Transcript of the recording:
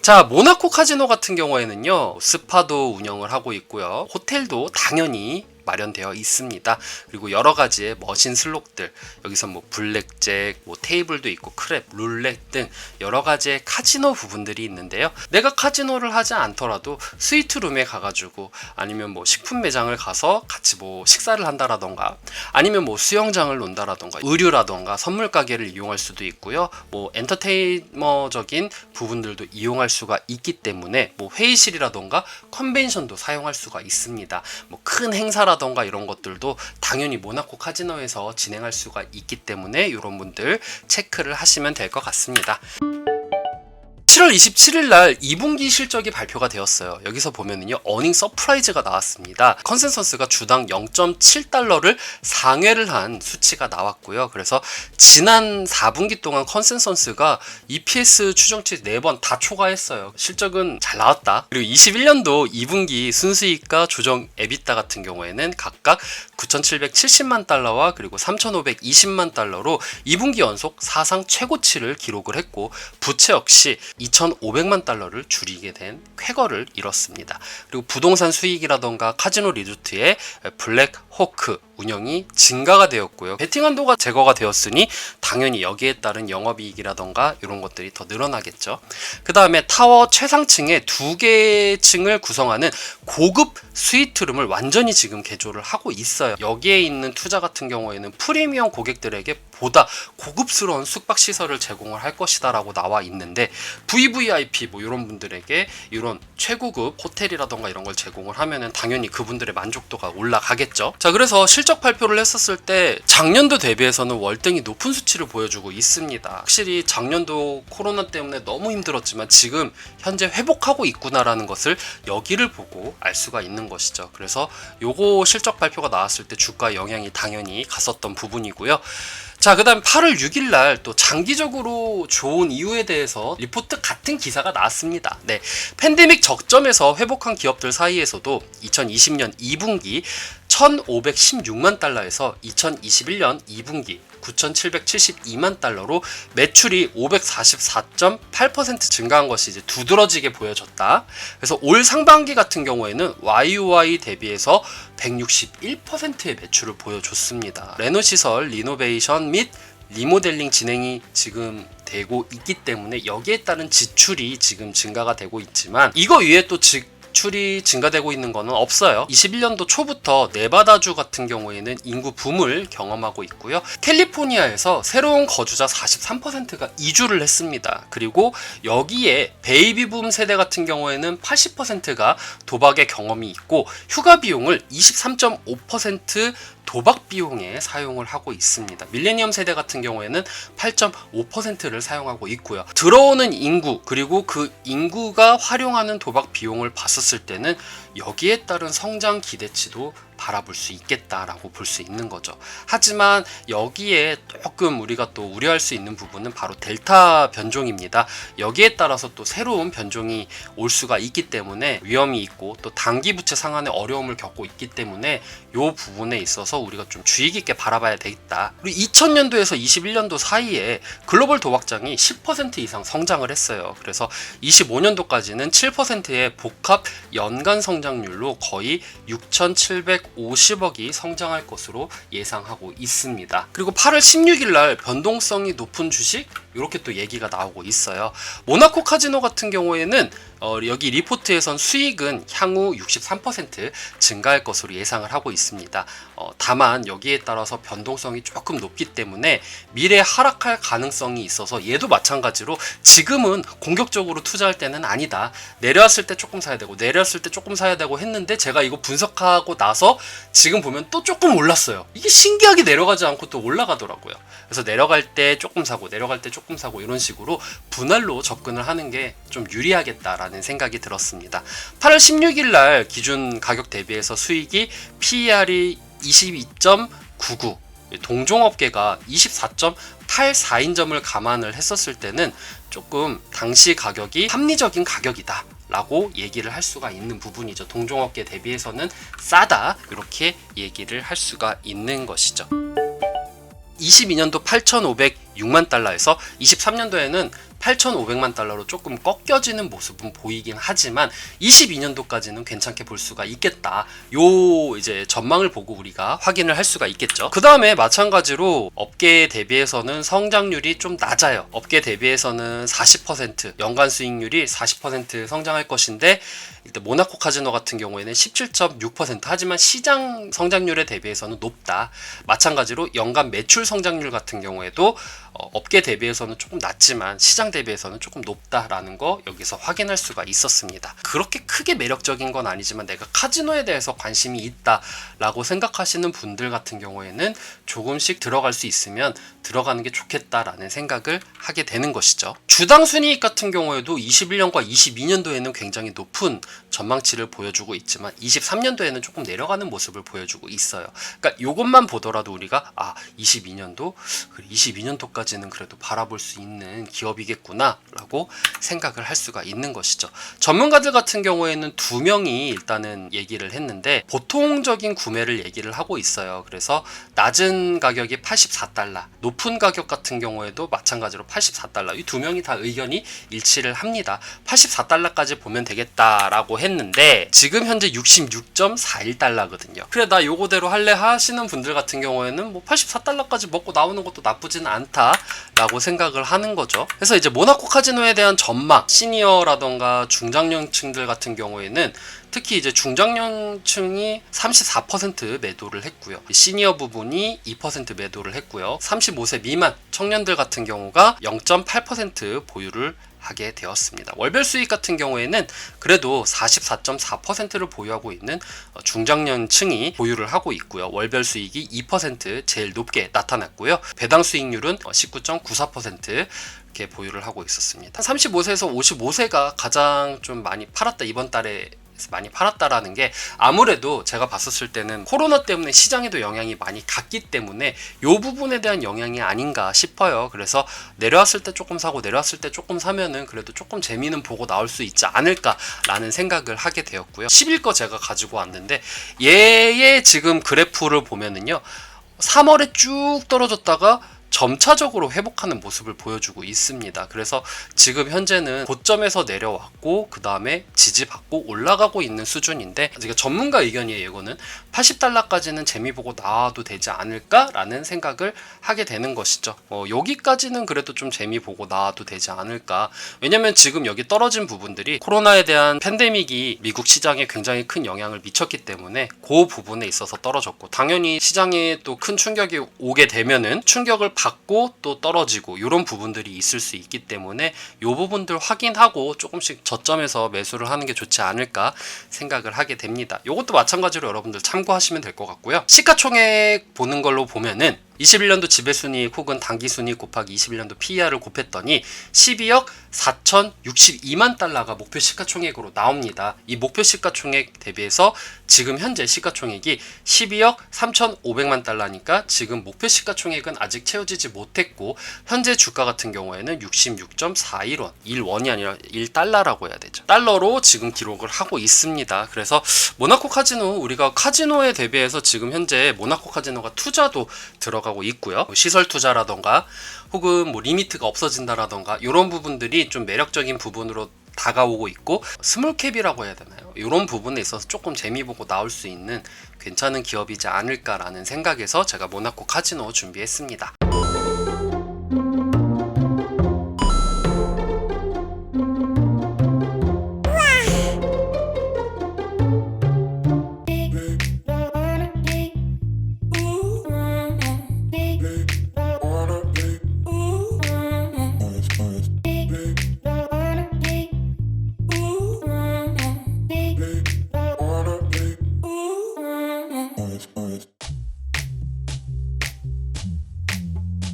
자, 모나코 카지노 같은 경우에는요, 스파도 운영을 하고 있고요, 호텔도 당연히 마련되어 있습니다. 그리고 여러 가지의 머신 슬롯들, 여기서 뭐 블랙잭, 뭐 테이블도 있고 크랩, 룰렛 등 여러 가지의 카지노 부분들이 있는데요. 내가 카지노를 하지 않더라도 스위트룸에 가가지고, 아니면 뭐 식품 매장을 가서 같이 뭐 식사를 한다라던가, 아니면 뭐 수영장을 논다라던가, 의류라던가 선물 가게를 이용할 수도 있고요. 뭐 엔터테이너적인 부분들도 이용할 수가 있기 때문에 뭐 회의실이라던가 컨벤션도 사용할 수가 있습니다. 뭐 큰 행사라 던가 이런 것들도 당연히 모나코 카지노에서 진행할 수가 있기 때문에 이런 분들 체크를 하시면 될 것 같습니다. 7월 27일 날 2분기 실적이 발표가 되었어요. 여기서 보면은요, 어닝 서프라이즈가 나왔습니다. 컨센서스가 주당 0.7달러를 상회를 한 수치가 나왔고요. 그래서 지난 4분기 동안 컨센서스가 EPS 추정치 4번 다 초과했어요. 실적은 잘 나왔다. 그리고 21년도 2분기 순수이익과 조정 에비타 같은 경우에는 각각 9,770만 달러와 그리고 3,520만 달러로 2분기 연속 사상 최고치를 기록을 했고, 부채 역시 2,500만 달러를 줄이게 된 쾌거를 이뤘습니다. 그리고 부동산 수익이라던가 카지노 리조트의 블랙 호크 운영이 증가가 되었고요. 베팅 한도가 제거가 되었으니 당연히 여기에 따른 영업이익이라던가 이런 것들이 더 늘어나겠죠. 그 다음에 타워 최상층에 2개 층을 구성하는 고급 스위트룸을 완전히 지금 개조를 하고 있어요. 여기에 있는 투자 같은 경우에는 프리미엄 고객들에게 보다 고급스러운 숙박시설을 제공을 할 것이다 라고 나와 있는데, VVIP 뭐 이런 분들에게 이런 최고급 호텔이라던가 이런 걸 제공을 하면은 당연히 그분들의 만족도가 올라가겠죠. 자, 그래서 실적 발표를 했었을 때 작년도 대비해서는 월등히 높은 수치를 보여주고 있습니다. 확실히 작년도 코로나 때문에 너무 힘들었지만 지금 현재 회복하고 있구나라는 것을 여기를 보고 알 수가 있는 것이죠. 그래서 요거 실적 발표가 나왔을 때 주가에 영향이 당연히 갔었던 부분이고요. 자, 그 다음 8월 6일 날 또 장기적으로 좋은 이유에 대해서 리포트 같은 기사가 나왔습니다. 네, 팬데믹 적점에서 회복한 기업들 사이에서도 2020년 2분기 1,516만 달러에서 2021년 2분기 9,772만 달러로 매출이 544.8% 증가한 것이 이제 두드러지게 보여졌다. 그래서 올 상반기 같은 경우에는 YOY 대비해서 161%의 매출을 보여줬습니다. 레노시설 리노베이션 및 리모델링 진행이 지금 되고 있기 때문에 여기에 따른 지출이 지금 증가가 되고 있지만, 이거 위에 또 지출이 증가되고 있는 거는 없어요. 21년도 초부터 네바다주 같은 경우에는 인구 붐을 경험하고 있고요. 캘리포니아에서 새로운 거주자 43%가 이주를 했습니다. 그리고 여기에 베이비붐 세대 같은 경우에는 80%가 도박의 경험이 있고, 휴가 비용을 23.5% 도박 비용에 사용을 하고 있습니다. 밀레니엄 세대 같은 경우에는 8.5%를 사용하고 있고요. 들어오는 인구, 그리고 그 인구가 활용하는 도박 비용을 봤었을 때는 여기에 따른 성장 기대치도 바라볼 수 있겠다라고 볼 수 있는 거죠. 하지만 여기에 조금 우리가 또 우려할 수 있는 부분은 바로 델타 변종입니다. 여기에 따라서 또 새로운 변종이 올 수가 있기 때문에 위험이 있고, 또 단기 부채 상환의 어려움을 겪고 있기 때문에 이 부분에 있어서 우리가 좀 주의 깊게 바라봐야 되겠다. 그리고 2000년도에서 21년도 사이에 글로벌 도박장이 10% 이상 성장을 했어요. 그래서 25년도까지는 7%의 복합 연간 성장률로 거의 6,750억이 성장할 것으로 예상하고 있습니다. 그리고 8월 16일 날 변동성이 높은 주식 이렇게 또 얘기가 나오고 있어요. 모나코 카지노 같은 경우에는 여기 리포트에선 수익은 향후 63% 증가할 것으로 예상을 하고 있습니다. 다만 여기에 따라서 변동성이 조금 높기 때문에 미래에 하락할 가능성이 있어서 얘도 마찬가지로 지금은 공격적으로 투자할 때는 아니다. 내려왔을 때 조금 사야 되고 내려왔을 때 조금 사야 되고 했는데, 제가 이거 분석하고 나서 지금 보면 또 조금 올랐어요. 이게 신기하게 내려가지 않고 또 올라가더라고요. 그래서 내려갈 때 조금 사고 내려갈 때 조금 사고 이런 식으로 분할로 접근을 하는 게 좀 유리하겠다라는 생각이 들었습니다. 8월 16일 날 기준 가격 대비해서 수익이 PER이 22.99, 동종업계가 24.84인 점을 감안을 했었을 때는 조금 당시 가격이 합리적인 가격이다 라고 얘기를 할 수가 있는 부분이죠. 동종업계 대비해서는 싸다, 이렇게 얘기를 할 수가 있는 것이죠. 22년도 8,506만 달러에서 23년도에는 8,500만 달러로 조금 꺾여지는 모습은 보이긴 하지만 22년도까지는 괜찮게 볼 수가 있겠다. 요 이제 전망을 보고 우리가 확인을 할 수가 있겠죠. 그 다음에 마찬가지로 업계 대비해서는 성장률이 좀 낮아요. 업계 대비해서는 40% 연간 수익률이 40% 성장할 것인데 일단 모나코 카지노 같은 경우에는 17.6% 하지만 시장 성장률에 대비해서는 높다. 마찬가지로 연간 매출 성장률 같은 경우에도 업계 대비해서는 조금 낮지만 시장 대비해서는 조금 높다라는 거 여기서 확인할 수가 있었습니다. 그렇게 크게 매력적인 건 아니지만 내가 카지노에 대해서 관심이 있다라고 생각하시는 분들 같은 경우에는 조금씩 들어갈 수 있으면 들어가는 게 좋겠다라는 생각을 하게 되는 것이죠. 주당 순이익 같은 경우에도 21년과 22년도에는 굉장히 높은 전망치를 보여주고 있지만 23년도에는 조금 내려가는 모습을 보여주고 있어요. 그러니까 이것만 보더라도 우리가 22년도 22년도까지는 그래도 바라볼 수 있는 기업이겠구나 라고 생각을 할 수가 있는 것이죠. 전문가들 같은 경우에는 2명이 일단은 얘기를 했는데 보통적인 구매를 얘기를 하고 있어요. 그래서 낮은 가격이 84달러, 높은 가격 같은 경우에도 마찬가지로 84달러. 이 2명이 다 의견이 일치를 합니다. 84달러까지 보면 되겠다라고 했는데 지금 현재 66.41달러거든요. 그래 나 요거대로 할래 하시는 분들 같은 경우에는 뭐 84달러까지 먹고 나오는 것도 나쁘지는 않다라고 생각을 하는 거죠. 그래서 이제 모나코 카지노에 대한 전망, 시니어라던가 중장년층들 같은 경우에는 특히 이제 중장년층이 34% 매도를 했고요. 시니어 부분이 2% 매도를 했고요. 35세 미만 청년들 같은 경우가 0.8% 보유를 하게 되었습니다. 월별 수익 같은 경우에는 그래도 44.4%를 보유하고 있는 중장년층이 보유를 하고 있고요. 월별 수익이 2% 제일 높게 나타났고요. 배당 수익률은 19.94% 이렇게 보유를 하고 있었습니다. 35세에서 55세가 가장 좀 많이 팔았다. 이번 달에 많이 팔았다라는 게 아무래도 제가 봤었을 때는 코로나 때문에 시장에도 영향이 많이 갔기 때문에 이 부분에 대한 영향이 아닌가 싶어요. 그래서 내려왔을 때 조금 사고 내려왔을 때 조금 사면은 그래도 조금 재미는 보고 나올 수 있지 않을까라는 생각을 하게 되었고요. 10일 거 제가 가지고 왔는데 얘의 지금 그래프를 보면은요 3월에 쭉 떨어졌다가 점차적으로 회복하는 모습을 보여주고 있습니다. 그래서 지금 현재는 고점에서 내려왔고 그 다음에 지지받고 올라가고 있는 수준인데 이게 전문가 의견이에요. 이거는 80달러까지는 재미 보고 나와도 되지 않을까라는 생각을 하게 되는 것이죠. 여기까지는 그래도 좀 재미 보고 나와도 되지 않을까. 왜냐면 지금 여기 떨어진 부분들이 코로나에 대한 팬데믹이 미국 시장에 굉장히 큰 영향을 미쳤기 때문에 그 부분에 있어서 떨어졌고 당연히 시장에 또 큰 충격이 오게 되면은 충격을 받고 또 떨어지고 이런 부분들이 있을 수 있기 때문에 이 부분들 확인하고 조금씩 저점에서 매수를 하는 게 좋지 않을까 생각을 하게 됩니다. 이것도 마찬가지로 여러분들 참고하시면 될 것 같고요. 시가총액 보는 걸로 보면은 21년도 지배순이익 혹은 당기순이익 곱하기 21년도 PER을 곱했더니 12억 4,062만 달러가 목표 시가총액으로 나옵니다. 이 목표 시가총액 대비해서 지금 현재 시가총액이 12억 3,500만 달러니까 지금 목표 시가총액은 아직 채워지지 못했고 현재 주가 같은 경우에는 66.41원 1원이 아니라 1달러라고 해야 되죠. 달러로 지금 기록을 하고 있습니다. 그래서 모나코 카지노 우리가 카지노에 대비해서 지금 현재 모나코 카지노가 투자도 들어가고 있고요. 시설 투자라던가 혹은 뭐 리미트가 없어진다라던가 이런 부분들이 좀 매력적인 부분으로 다가오고 있고 스몰캡이라고 해야 되나요? 이런 부분에 있어서 조금 재미보고 나올 수 있는 괜찮은 기업이지 않을까라는 생각에서 제가 모나코 카지노 준비했습니다.